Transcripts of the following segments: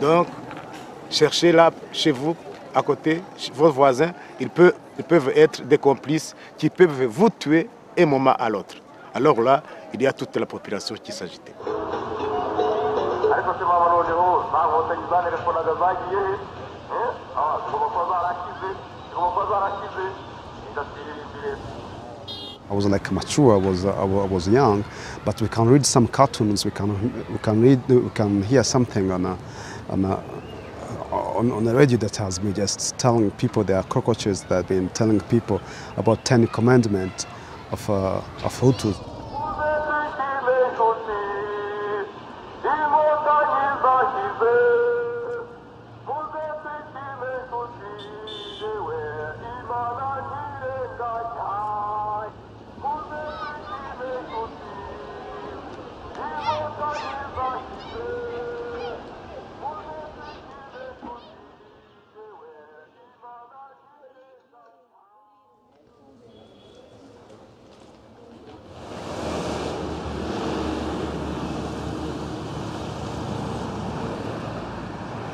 Donc, cherchez là, chez vous, à côté, vos voisins, ils peuvent être des complices qui peuvent vous tuer un moment à l'autre. Alors là, il y a toute la population qui s'agitait. I wasn't like mature. I was young, but we can read some cartoons. We can hear something on the radio that has been just telling people there are cockroaches that have been telling people about 10 commandments of Hutus.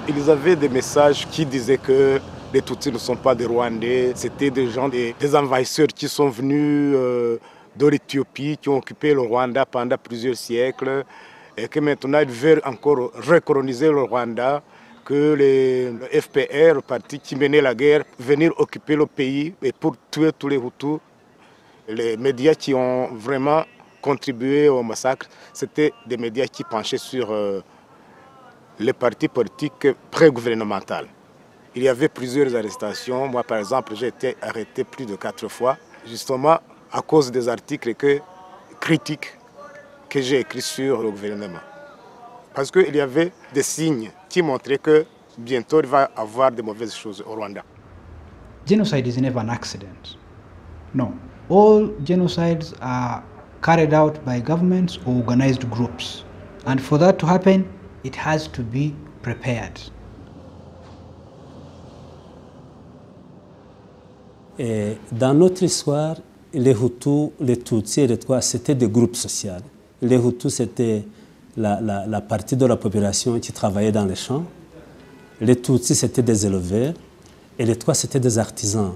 Ils avaient des messages qui disaient que les Tutsis ne sont pas des Rwandais, c'était des gens, des envahisseurs qui sont venus de l'Éthiopie, qui ont occupé le Rwanda pendant plusieurs siècles, et que maintenant ils veulent encore recoloniser le Rwanda, que le FPR, le parti qui menait la guerre, venir occuper le pays et pour tuer tous les Hutus. Les médias qui ont vraiment contribué au massacre, c'était des médias qui penchaient sur les partis politiques pré-gouvernementaux. Il y avait plusieurs arrestations. Moi, par exemple, j'ai été arrêté plus de 4 fois, justement à cause des articles critiques que j'ai écrits sur le gouvernement. Parce qu'il y avait des signes qui montraient que bientôt il va y avoir de mauvaises choses au Rwanda. Genocide is never an accident. No. All genocides are carried out by governments or organized groups. And for that to happen, it has to be prepared. Et dans notre histoire, les Hutus, les Tutsis et les Twa, c'était des groupes sociaux. Les Hutus, c'était la partie de la population qui travaillait dans les champs. Les Tutsis, c'était des éleveurs. Et les Twa, c'était des artisans.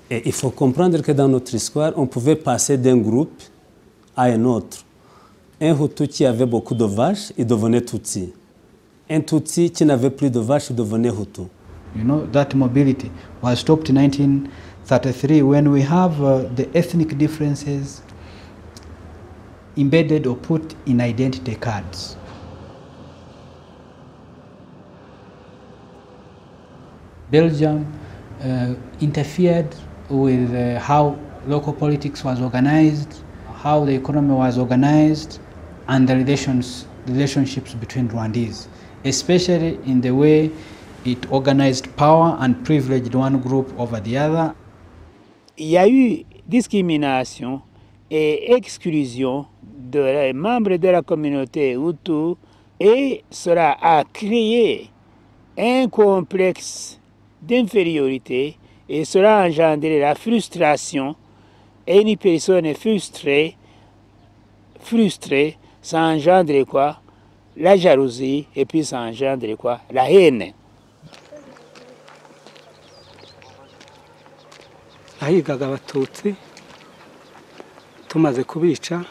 Et il faut comprendre que dans notre histoire, on pouvait passer d'un groupe à un autre. Un Hutu qui avait beaucoup de vaches, il devenait Tutsi. Un Tutsi qui n'avait plus de vaches, il devenait Hutu. You know, that mobility was stopped in 1933 when we have the ethnic differences embedded or put in identity cards. Belgium interfered with how local politics was organized, how the economy was organized, and the relationships between Rwandese, especially in the way it organized power and privileged one group over the other. Il y a eu discrimination et exclusion des membres de la communauté Hutu et cela a créé un complexe d'infériorité et cela a engendré la frustration et une personne frustrée, ça engendre quoi? La jalousie et puis ça engendre quoi? La haine. Ahigaga abatutsi tumaze kubica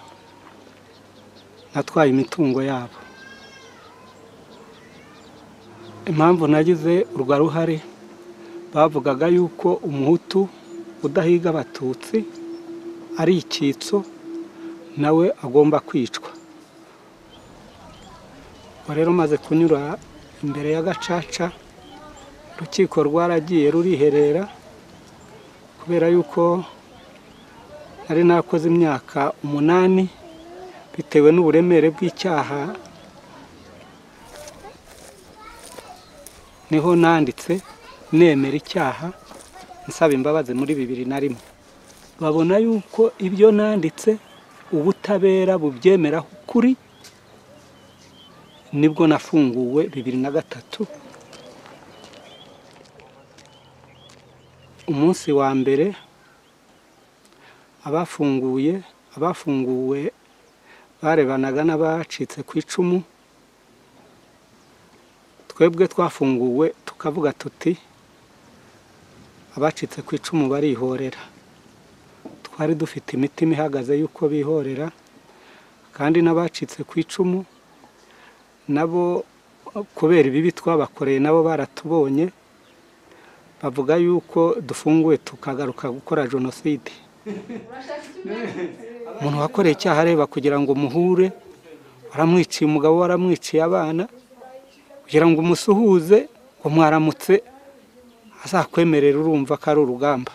natwaye imitungo yabo. Impamvu nagize urwa ruhare bavugaga yuko umuhutu udahiga abatutsi ari icyitso nawe agomba kwicwa. Rero maze kunyura imbere ya Gacaca urukiko rwaragiye ruriherera kubera yuko nari nakoze imyaka 8 bitewe n'uburemere bw'icyaha. Niho nanditse nemera icyaha nsaba imbabazi muri 2001. Babona yuko ibyo nanditse ubutabera bubyemera kuri, nibwo nafunguwe 2003. Umunsi wa mbere abafunguwe barebanaga n'abacitse ku icumu. Twebwe twafunguwe tukavuga tuti abacitse ku icumu barihorera. Twari dufite imitima ihagaze yuko bihorera, kandi n'abacitse ku icumu nabo kubera ibibi twabakoreye nabo baratubonye, bavuga yuko dufunguwe tukagaruka gukora jenoside. Umuntu wakoreye icyaha areba kugira ngo muhure, waramwiciye umugabo, waramwiciye abana, kugira ngo umusuhuze ngo mwaramutse azakwemerera, urumva ko ari urugamba.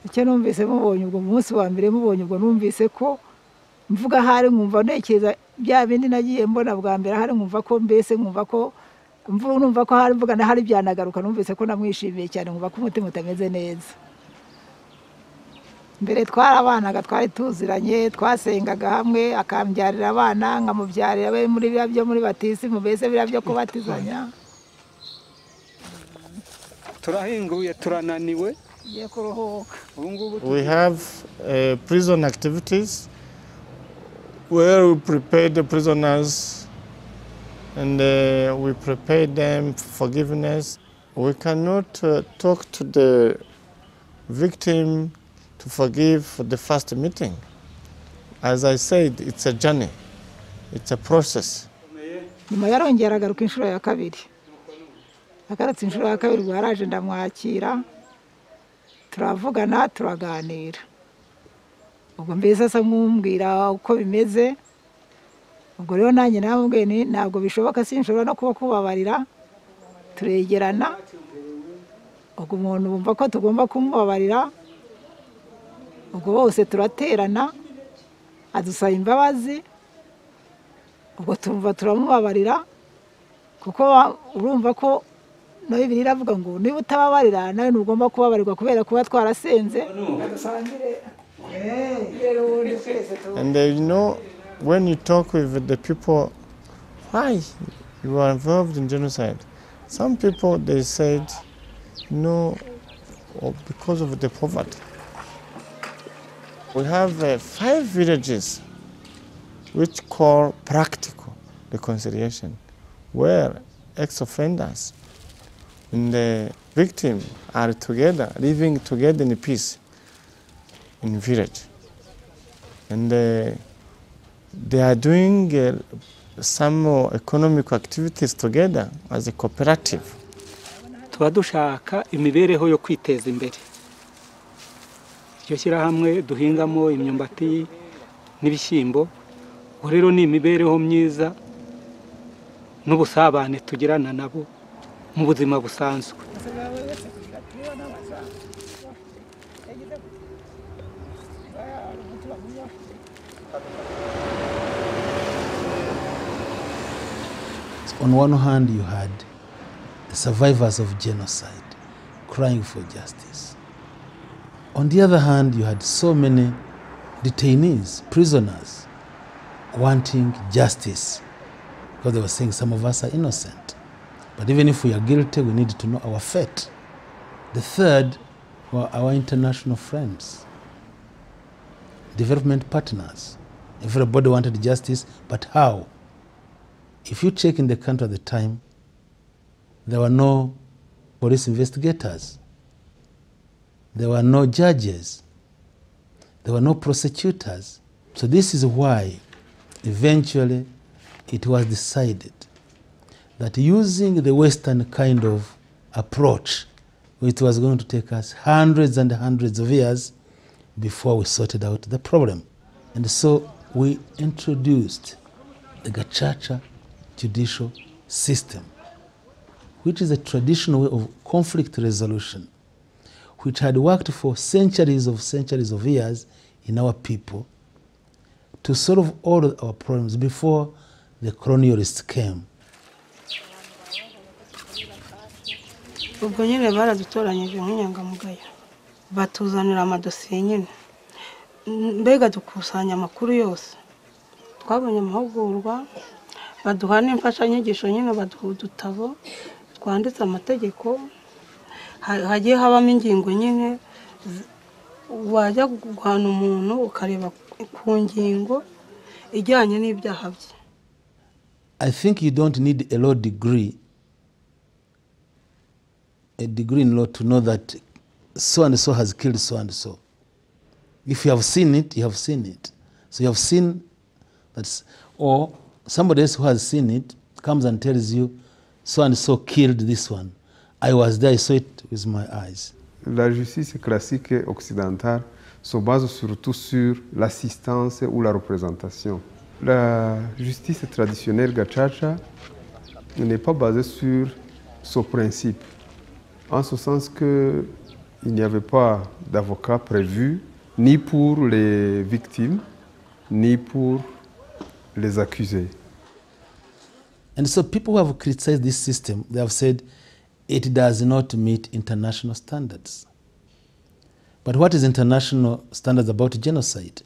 Icyo numvise mubonye ubwo munsi wa mbere, mubonye ubwo numvise ko mvuga hari nkumva ntekereza bya bindi nagiye mbona bwa mbere, hari nkumva ko mbese numva ko hari mvuga na hari byanagaruka, numvise ko namwishimiye cyane, nkumva ko umutima utameze neza. Mbere twarabanaga, twari tuziranye, twasengaga hamwe, akambyarira abana nkamubyarira abe muri bya byo muri batisimu, mbese bira byo kubatizanya. Turahinguye, turananiwe. We have prison activities where we prepare the prisoners and we prepare them for forgiveness. We cannot talk to the victim to forgive for the first meeting. As I said, it's a journey, it's a process. Nyuma yarongera agaruka inshuro ya kabiri. Akaretse inshuro ya kabiri bwaraje ndamwakira, turavugana turaganira. Ubwo mbese asa nk'umbwira uko bimeze. Ubwo rero nanjye namubwiye ni ntabwo bishoboka, sinshobora no kuba kubabarira. Turegerana. Ubwo umuntu bumva ko tugomba kumubabarira. Ubwo bose turaterana, adusaba imbabazi. Ubwo tumva turamubabarira, kuko urumva ko no Bibiliya iravuga ngo niba utababarira nawe ntugomba kubabarirwa kubera kuba twarasenze. And you know, when you talk with the people, why you are involved in genocide? Some people, they said, no, because of the poverty. We have 5 villages which call practical reconciliation, where ex-offenders and the victim are together, living together in peace in village. And they are doing some economic activities together as a cooperative. Tuba dushaka imibereho yo kwiteza imbere. Iryo shyirahamwe duhingamo imyumbati n'ibishyimbo. Rero ni imibereho myiza n'ubusabane tugirana nabo mu buzima busanzwe. On one hand, you had the survivors of genocide crying for justice. On the other hand, you had so many detainees, prisoners, wanting justice, because they were saying some of us are innocent. But even if we are guilty, we need to know our fate. The third were our international friends, development partners. Everybody wanted justice, but how? If you check in the country at the time, there were no police investigators. There were no judges. There were no prosecutors. So this is why eventually it was decided that using the Western kind of approach, it was going to take us hundreds and hundreds of years before we sorted out the problem. And so we introduced the Gacaca judicial system, which is a traditional way of conflict resolution, which had worked for centuries of years in our people to solve all of our problems before the colonialists came. Ubwo nyine baradutoranyije nk'inyangamugayo batuzanira amadosiye nyine, mbega dukusanya amakuru yose. Twabonye amahugurwa, baduha n'imfashanyigisho nyine, baduha udutabo twanditse amategeko, hagiye habamo ingingo nyine wajya guhana umuntu ukareba ku ngingo ijyanye n'ibyaha bye. I think you don't need a law degree, a degree in law, to know that so and so has killed so and so. If you have seen it, you have seen it. So you have seen that, or somebody else who has seen it comes and tells you, so and so killed this one. I was there, I saw it with my eyes. La justice classique occidentale se base surtout sur l'assistance ou la représentation. La justice traditionnelle gacaca n'est pas basée sur ce principe, en ce sens qu'il n'y avait pas d'avocat prévu ni pour les victimes, ni pour les accusés. And so people who have criticized this system, they have said it does not meet international standards. But what is international standards about genocide?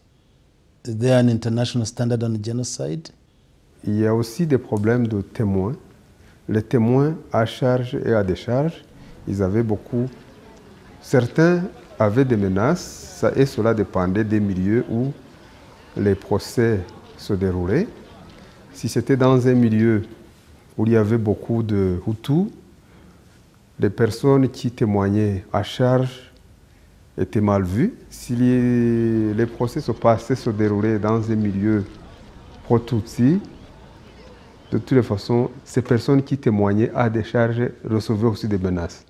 Is there an international standard on genocide? Il y a aussi des problèmes de témoins. Les témoins à charge et à décharge, ils avaient beaucoup. Certains avaient des menaces, et cela dépendait des milieux où les procès se déroulaient. Si c'était dans un milieu où il y avait beaucoup de Hutus, les personnes qui témoignaient à charge étaient mal vues. Si les procès se déroulaient dans un milieu pro-Tutsi, de toutes les façons, ces personnes qui témoignaient à décharge recevaient aussi des menaces.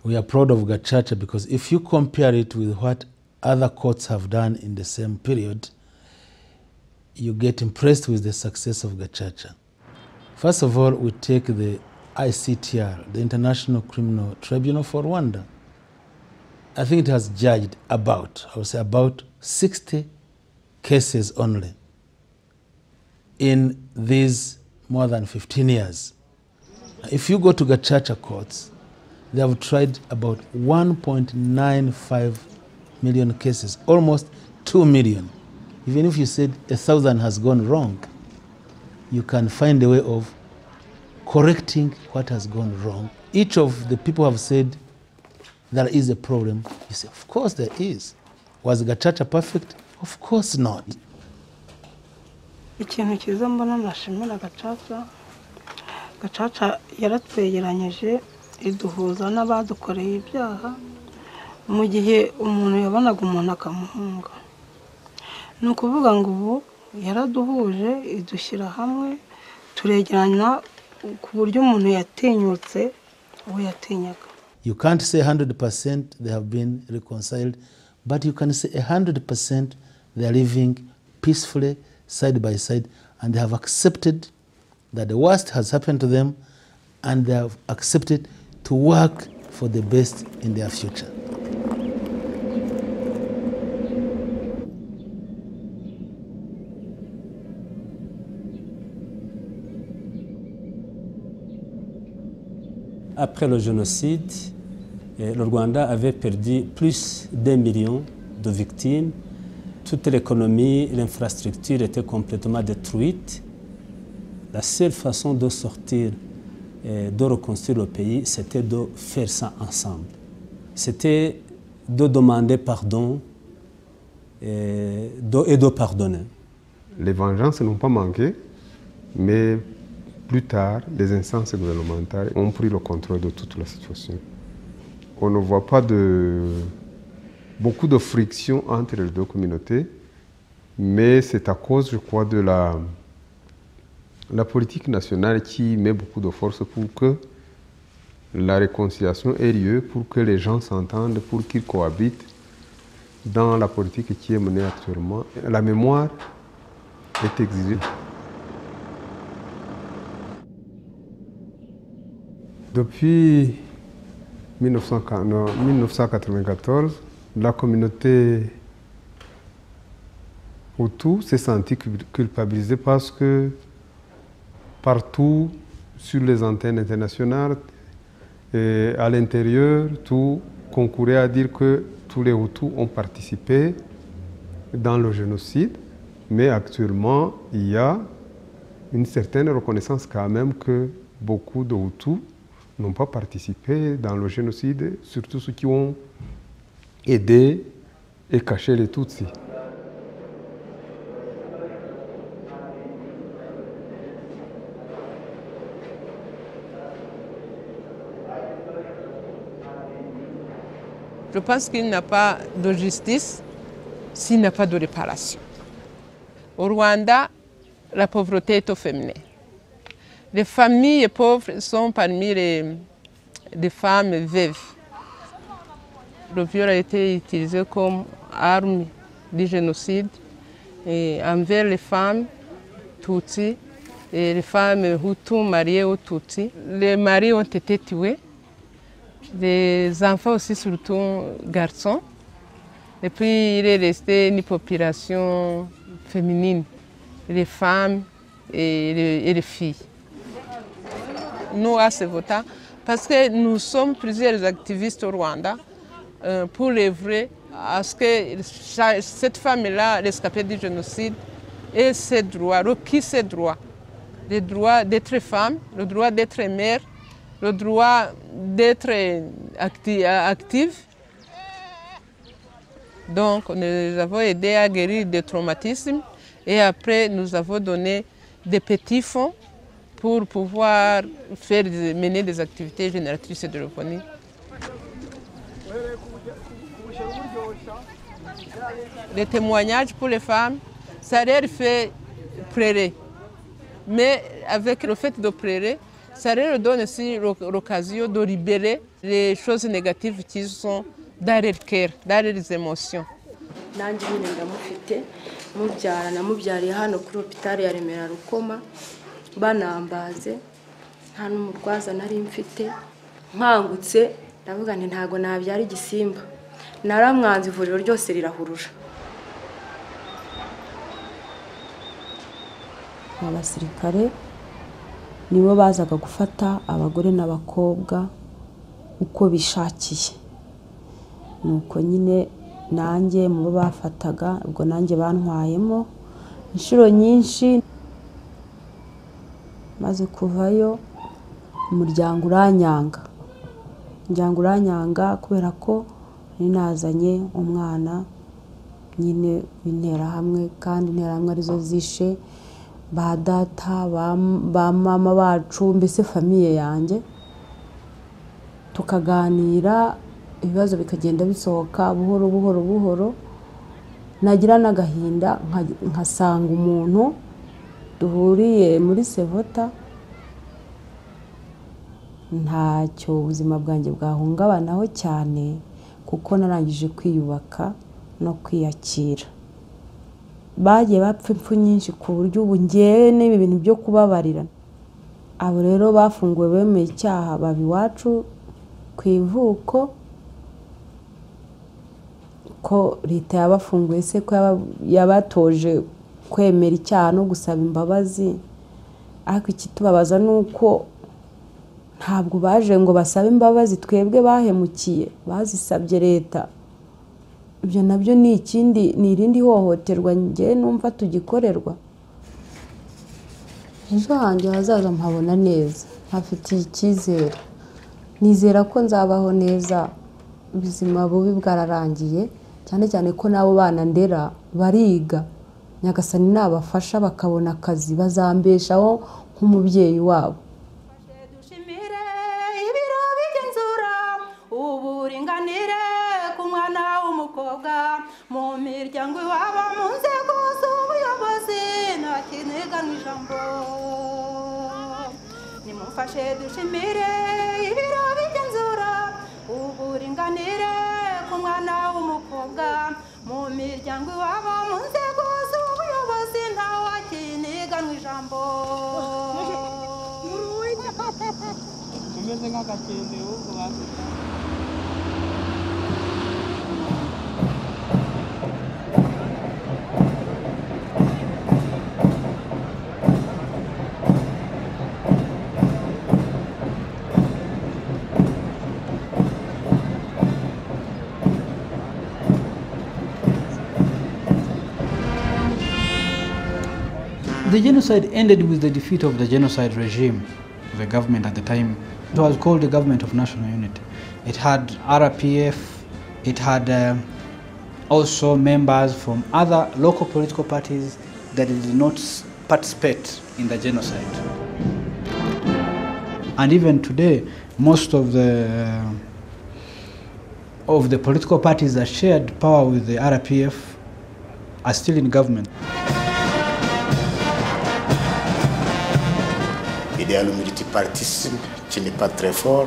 We are proud of Gacaca because if you compare it with what other courts have done in the same period, you get impressed with the success of Gacaca. First of all, we take the ICTR, the International Criminal Tribunal for Rwanda. I think it has judged about 60 cases only in these more than 15 years. If you go to Gacaca courts, they have tried about 1.95 million cases, almost 2 million. Even if you said 1,000 has gone wrong, you can find a way of correcting what has gone wrong. Each of the people have said there is a problem. You say, of course there is. Was Gacaca perfect? Of course not. Ikintu cyiza mbona nashimira Gacaca, Gacaca yaratwegeranyije iduhuza n'abadukoreye ibyaha mu gihe umuntu yabonaga umuntu akamuhunga. Ni ukuvuga ngo ubu yaraduhuje idushyira hamwe turegeranywa ku buryo umuntu yatinyutse uwo yatinyaga. You can't say 100% they have been reconciled, but you can say 100% they are living peacefully side by side, and they have accepted that the worst has happened to them, and they have accepted to work for the best in their future. Après le génocide, le Rwanda avait perdu plus d'1 million de victimes. Toute l'économie, l'infrastructure était complètement détruite. La seule façon de sortir et de reconstruire le pays, c'était de faire ça ensemble. C'était de demander pardon et de pardonner. Les vengeances n'ont pas manqué, mais plus tard, les instances gouvernementales ont pris le contrôle de toute la situation. On ne voit pas beaucoup de friction entre les deux communautés, mais c'est à cause, je crois, de la politique nationale qui met beaucoup de force pour que la réconciliation ait lieu, pour que les gens s'entendent, pour qu'ils cohabitent dans la politique qui est menée actuellement. La mémoire est exigée. Depuis 1994, la communauté Hutu s'est sentie culpabilisée parce que partout sur les antennes internationales et à l'intérieur, tout concourait à dire que tous les Hutus ont participé dans le génocide. Mais actuellement, il y a une certaine reconnaissance quand même que beaucoup de Hutus n'ont pas participé dans le génocide, surtout ceux qui ont aider et cacher les Tutsis. Je pense qu'il n'y a pas de justice s'il n'y a pas de réparation. Au Rwanda, la pauvreté est au féminin. Les familles pauvres sont parmi les femmes veuves. Le viol a été utilisé comme arme du génocide envers les femmes Tutsis et les femmes Hutus mariées aux Tutsis. Les maris ont été tués. Les enfants aussi, surtout garçons. Et puis il est resté une population féminine, les femmes et les filles. Nous, à Sevota, parce que nous sommes plusieurs activistes au Rwanda pour œuvrer à ce que cette femme-là, rescapée du génocide, ait ses droits, requis ses droits. Le droit d'être femme, le droit d'être mère, le droit d'être active. Donc, nous avons aidé à guérir des traumatismes et après, nous avons donné des petits fonds pour pouvoir mener des activités génératrices de revenus. Les témoignages pour les femmes, ça leur fait pleurer. Mais avec le fait de pleurer, ça leur donne aussi l'occasion de libérer les choses négatives qui sont dans leur cœur, dans leurs émotions. nanjye nyine ndamufite mubyara namubyariye hano kuri hopitali ya Remera Rukoma banambaze nta n'umurwaza nari mfite nkangutse ndavuga nti ntago nabyara igisimba naramwanze ivuriro ryose rirahurura. Abasirikare nibo bazaga gufata abagore n'abakobwa uko bishakiye, nuko nyine nanjye mu bafataga ubwo nanjye bantwayemo inshuro nyinshi. Maze kuvayo umuryango uranyanga kubera ko ninazanye umwana nyine w'interahamwe kandi interahamwe arizo zishe ba data ba mama bacu mbese famiye yanjye, tukaganira ibibazo bikagenda bisohoka buhoro buhoro. Nagira n'agahinda nkasanga umuntu duhuriye muri Sevota ntacyo ubuzima bwanjye bwahungabanaho cyane kuko narangije kwiyubaka no kwiyakira. Bagiye bapfa impfu nyinshi ku buryo ubu ngewe n'ibi bintu byo kubabarira. Abo rero bafunguwe bemeye icyaha baba iwacu ku ivuko ko leta yabafunguye se ko yabatoje kwemera icyaha no gusaba imbabazi. Ariko ikitubabaza nuko ntabwo baje ngo basabe imbabazi twebwe bahemukiye, bazisabye leta. Ibyo nabyo ni ikindi ni irindi hohoterwa nge numva tugikorerwa. Ejo hanjye hazaza mpabona neza, hafitiye icyizere, nizera ko nzabaho neza. Ubuzima bubi bwararangiye cyane cyane ko nabo bana ndera bariga, Nyagasani nabafasha bakabona akazi bazambeshaho nk'umubyeyi wabo. Uburinganire ku mwana w'umukobwa mu miryango iwabo mu nzego z'ubuyobozi nta kinigana ijambo. Nimumfashe dushimire ibiro bigenzura uburinganire ku mwana w'umukobwa mu miryango iwabo mu nzego z'ubuyobozi nta kinigana ijambo. Umeze nk'agakende ahubwo bazi. The genocide ended with the defeat of the genocide regime, the government at the time. It was called the Government of National Unity. It had RPF, It had also members from other local political parties that did not participate in the genocide. And even today, most of the political parties that shared power with the RPF are still in government. Il y a le multipartisme qui n'est pas très fort,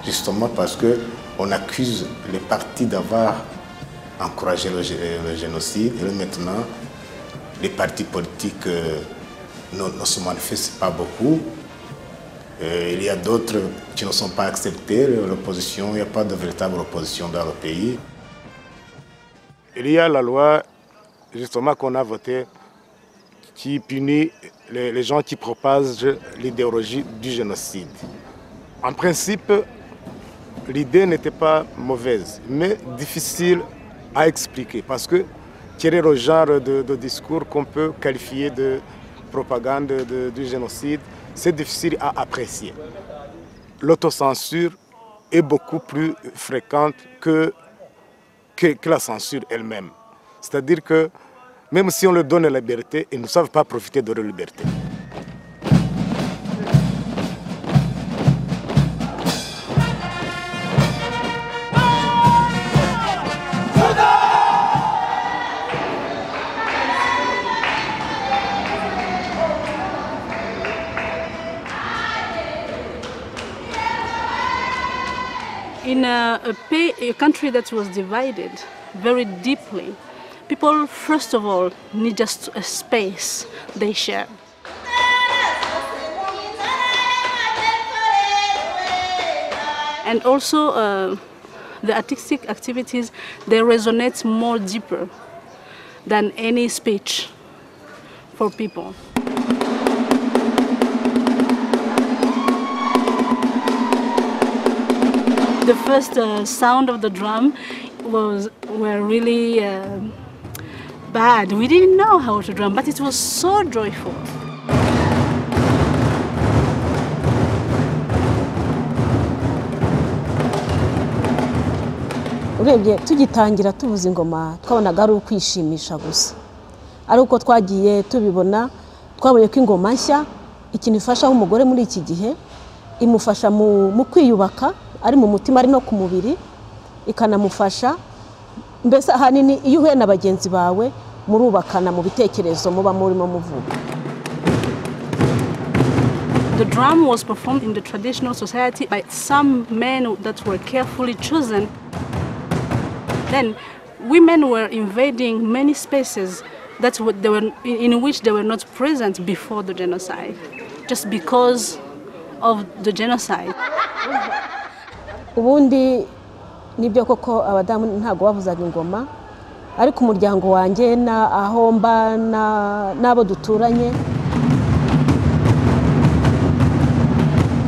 justement parce qu'on accuse les partis d'avoir encouragé le génocide. Et maintenant, les partis politiques ne se manifestent pas beaucoup. Il y a d'autres qui ne sont pas acceptés, l'opposition, il n'y a pas de véritable opposition dans le pays. Il y a la loi, justement, qu'on a votée, qui punit les gens qui propagent l'idéologie du génocide. En principe, l'idée n'était pas mauvaise, mais difficile à expliquer, parce que quel est le genre de discours qu'on peut qualifier de propagande du génocide, c'est difficile à apprécier. L'autocensure est beaucoup plus fréquente que la censure elle-même. C'est-à-dire que même si on leur donne la liberté, ils ne savent pas profiter de leur liberté. In a country that was divided very deeply, people, first of all, need just a space they share. And also, the artistic activities, they resonate more deeper than any speech for people. The first sound of the drum were really bad. We didn't know how to drum, but it was so joyful. Urebye tugitangira tuvuza ingoma twabonaga ari ukwishimisha gusa. Ari uko twagiye tubibona twabonye ko ingoma nshya ikintu ifasha umugore muri iki gihe imufasha mu kwiyubaka ari mu mutima ari no ku mubiri ikanamufasha mbese ahanini iyo uhuye na bagenzi bawe murubakana mu bitekerezo muba murimo muvuga. The drum was performed in the traditional society by some men that were carefully chosen. Then women were invading many spaces that in which they were not present before the genocide, just because of the genocide. Ubundi nibyo koko abadamu ntago bavuzaga ingoma ariko umuryango wanjye na aho mba nabo duturanye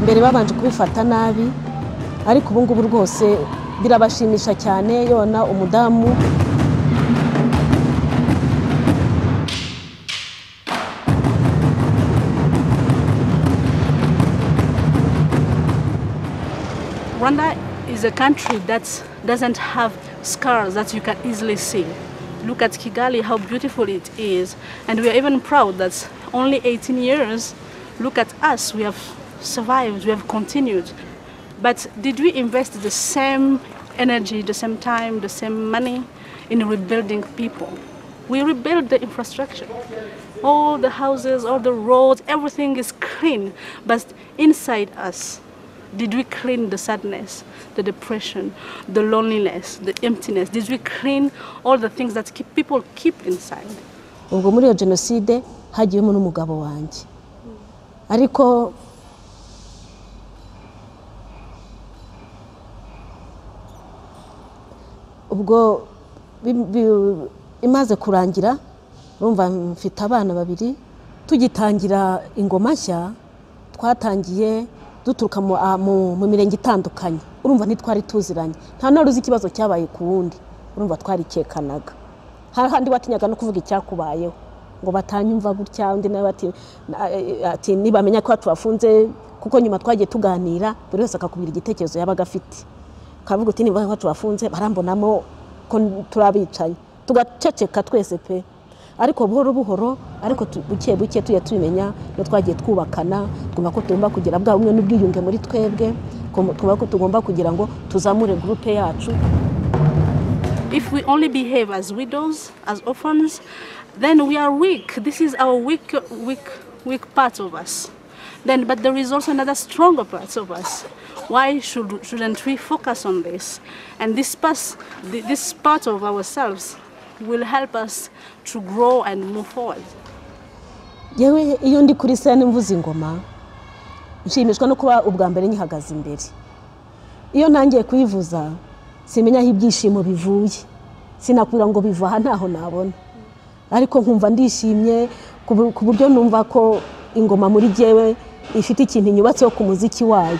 mbere babanje kubifata nabi ariko ubu ngubu rwose birabashimisha cyane yona umudamu. Rwanda is a country that doesn't have scars that you can easily see. Look at Kigali, how beautiful it is. And we are even proud that only 18 years, look at us, we have survived, we have continued. But did we invest the same energy, the same time, the same money in rebuilding people? We rebuild the infrastructure. All the houses, all the roads, everything is clean. But inside us, did we clean the sadness, the depression, the loneliness, the emptiness? Did we clean all the things that people keep inside? Ubwo muri genocide hagiyemo n'umugabo wanjye. Ariko ubwo imaze kurangira urumva mfite abana babiri tugitangira ingoma nshya twatangiye duturuka mu mirenge itandukanye urumva ntitwari tuziranye nta naruzi ikibazo cyabaye ku wundi urumva twarikekanaga handi watinyaga no kuvuga icyakubayeho ngo batanyumva gutya undi nawe ati nibamenya ko tubafunze kuko nyuma twagiye tuganira buri wese akakubwira igitekerezo yabaga afite kavuga uti niba wacu bafunze barambonamo ko turabicanye tugaceceka twese pe ariko buhoro buhoro ariko buke buke tuye tubimenya no twagiye twubakana twumva ko tugomba kugira bwa bumwe n'ubwiyunge muri twebwe twumva ko tugomba kugira ngo tuzamure groupe yacu. If we only behave as widows, as orphans, then we are weak. This is our weak part of us. But there is also another stronger part of us. Why shouldn't we focus on this? And this part of ourselves will help us to grow and move forward. Yewe iyo ndi kuri scene mvuza ingoma nshimishwa no kuba ubwa mbere nyihagaze imbere. Iyo ntangiye kuyivuza simenya aho ibyishimo bivuye. Sinakura ngo biva aha ntaho nabona. Ariko nkumva ndishimye ku buryo numva ko ingoma muri jewe ifite ikintu inyubatseho ku muziki wayo.